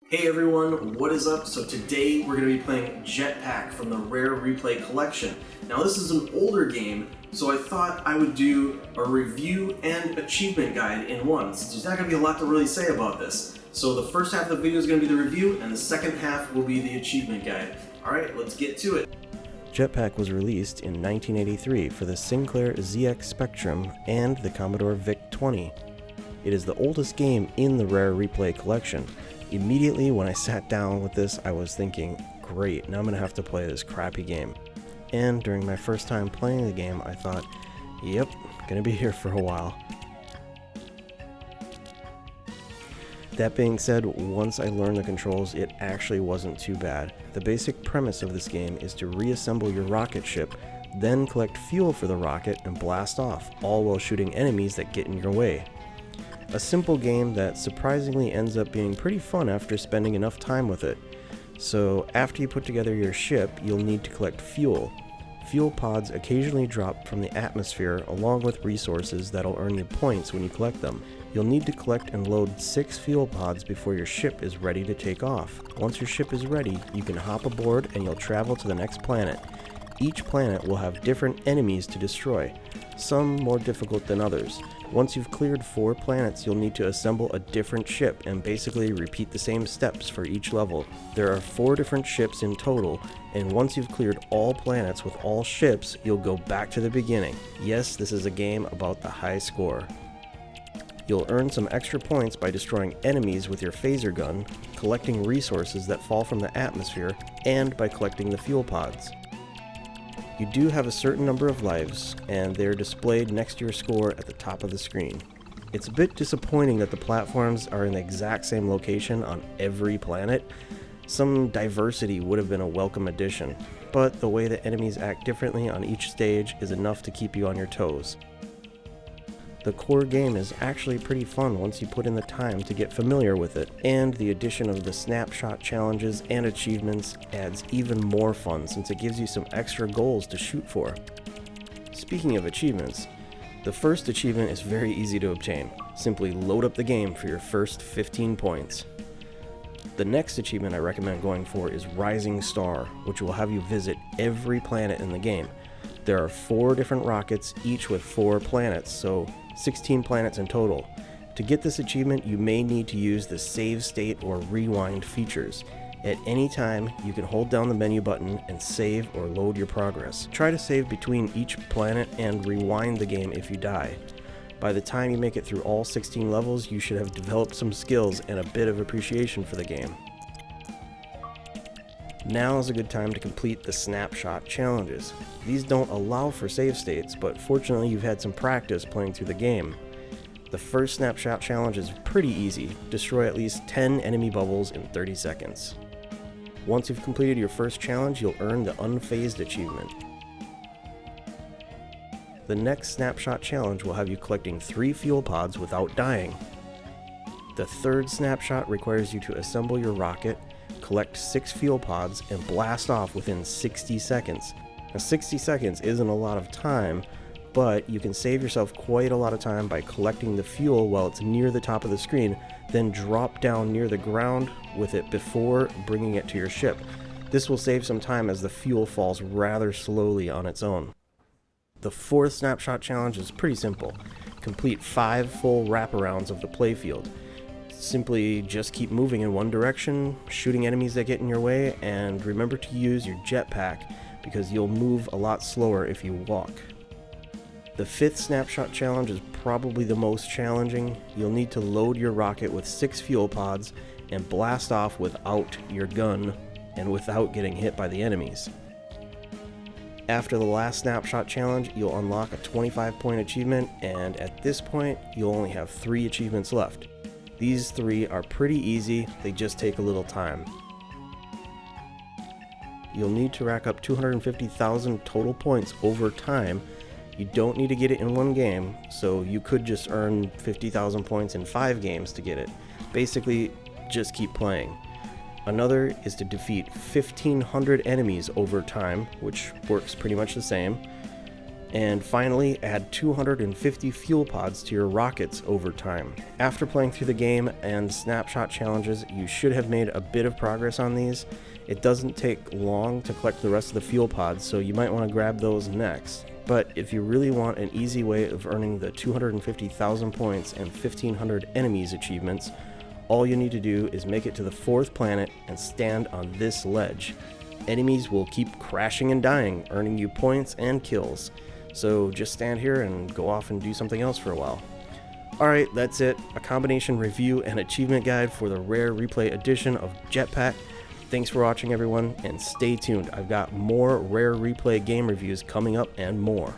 Hey everyone, what is up? So today we're going to be playing Jetpac from the Rare Replay Collection. Now this is an older game, so I thought I would do a review and achievement guide in one, since there's not going to be a lot to really say about this. So the first half of the video is going to be the review, and the second half will be the achievement guide. Alright, let's get to it. Jetpac was released in 1983 for the Sinclair ZX Spectrum and the Commodore VIC-20. It is the oldest game in the Rare Replay Collection. Immediately when I sat down with this, I was thinking, great, now I'm going to have to play this crappy game. And during my first time playing the game, I thought, yep, gonna be here for a while. That being said, once I learned the controls, it actually wasn't too bad. The basic premise of this game is to reassemble your rocket ship, then collect fuel for the rocket and blast off, all while shooting enemies that get in your way. A simple game that surprisingly ends up being pretty fun after spending enough time with it. So after you put together your ship, you'll need to collect fuel. Fuel pods occasionally drop from the atmosphere along with resources that'll earn you points when you collect them. You'll need to collect and load 6 fuel pods before your ship is ready to take off. Once your ship is ready, you can hop aboard and you'll travel to the next planet. Each planet will have different enemies to destroy, some more difficult than others. Once you've cleared 4 planets, you'll need to assemble a different ship and basically repeat the same steps for each level. There are 4 different ships in total, and once you've cleared all planets with all ships, you'll go back to the beginning. Yes, this is a game about the high score. You'll earn some extra points by destroying enemies with your phaser gun, collecting resources that fall from the atmosphere, and by collecting the fuel pods. You do have a certain number of lives, and they're displayed next to your score at the top of the screen. It's a bit disappointing that the platforms are in the exact same location on every planet. Some diversity would have been a welcome addition, but the way the enemies act differently on each stage is enough to keep you on your toes. The core game is actually pretty fun once you put in the time to get familiar with it, and the addition of the snapshot challenges and achievements adds even more fun since it gives you some extra goals to shoot for. Speaking of achievements, the first achievement is very easy to obtain. Simply load up the game for your first 15 points. The next achievement I recommend going for is Rising Star, which will have you visit every planet in the game. There are 4 different rockets, each with 4 planets, so 16 planets in total. To get this achievement, you may need to use the save state or rewind features. At any time, you can hold down the menu button and save or load your progress. Try to save between each planet and rewind the game if you die. By the time you make it through all 16 levels, you should have developed some skills and a bit of appreciation for the game. Now is a good time to complete the snapshot challenges. These don't allow for save states, but fortunately you've had some practice playing through the game. The first snapshot challenge is pretty easy. Destroy at least 10 enemy bubbles in 30 seconds. Once you've completed your first challenge, you'll earn the Unfazed achievement. The next snapshot challenge will have you collecting 3 fuel pods without dying. The third snapshot requires you to assemble your rocket, collect 6 fuel pods, and blast off within 60 seconds. Now 60 seconds isn't a lot of time, but you can save yourself quite a lot of time by collecting the fuel while it's near the top of the screen, then drop down near the ground with it before bringing it to your ship. This will save some time as the fuel falls rather slowly on its own. The fourth snapshot challenge is pretty simple. Complete 5 full wraparounds of the playfield. Simply just keep moving in one direction, shooting enemies that get in your way, and remember to use your jetpack because you'll move a lot slower if you walk. The 5th snapshot challenge is probably the most challenging. You'll need to load your rocket with 6 fuel pods and blast off without your gun and without getting hit by the enemies. After the last snapshot challenge, you'll unlock a 25-point achievement, and at this point, you'll only have 3 achievements left. These 3 are pretty easy, they just take a little time. You'll need to rack up 250,000 total points over time. You don't need to get it in one game, so you could just earn 50,000 points in 5 games to get it. Basically, just keep playing. Another is to defeat 1,500 enemies over time, which works pretty much the same. And finally, add 250 fuel pods to your rockets over time. After playing through the game and snapshot challenges, you should have made a bit of progress on these. It doesn't take long to collect the rest of the fuel pods, so you might want to grab those next. But if you really want an easy way of earning the 250,000 points and 1,500 enemies achievements, all you need to do is make it to the 4th planet and stand on this ledge. Enemies will keep crashing and dying, earning you points and kills. So just stand here and go off and do something else for a while. Alright, that's it. A combination review and achievement guide for the Rare Replay edition of Jetpac. Thanks for watching, everyone, and stay tuned. I've got more Rare Replay game reviews coming up and more.